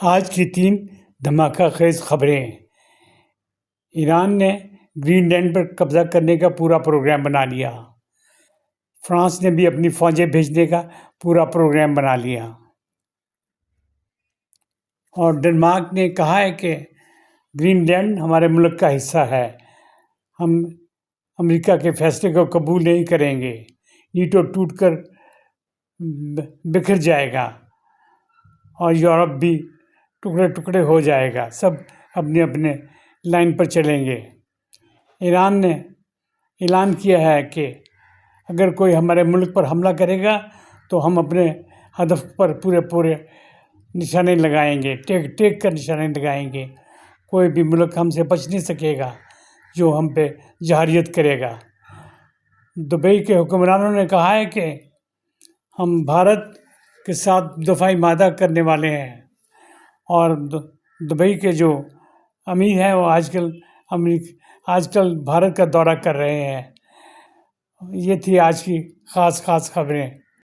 آج کی 3 دھماکہ خیز خبریں۔ ایران نے گرین لینڈ پر قبضہ کرنے کا پورا پروگرام بنا لیا۔ فرانس نے بھی اپنی فوجیں بھیجنے کا پورا پروگرام بنا لیا۔ اور ڈنمارک نے کہا ہے کہ گرین لینڈ ہمارے ملک کا حصہ ہے، ہم امریکہ کے فیصلے کو قبول نہیں کریں گے، نیٹو ٹوٹ کر بکھر جائے گا اور یورپ بھی ٹکڑے ٹکڑے ہو جائے گا، سب اپنے اپنے لائن پر چلیں گے۔ ایران نے اعلان کیا ہے کہ اگر کوئی ہمارے ملک پر حملہ کرے گا تو ہم اپنے ہدف پر پورے نشانے لگائیں گے، ٹیک کر نشانے لگائیں گے، کوئی بھی ملک ہم سے بچ نہیں سکے گا جو ہم پہ جارحیت کرے گا۔ دبئی کے حکمرانوں نے کہا ہے کہ ہم بھارت کے ساتھ دفاعی معاہدہ کرنے والے ہیں، اور دبئی کے جو امیر ہیں وہ آج کل بھارت کا دورہ کر رہے ہیں۔ یہ تھی آج کی خاص خبریں۔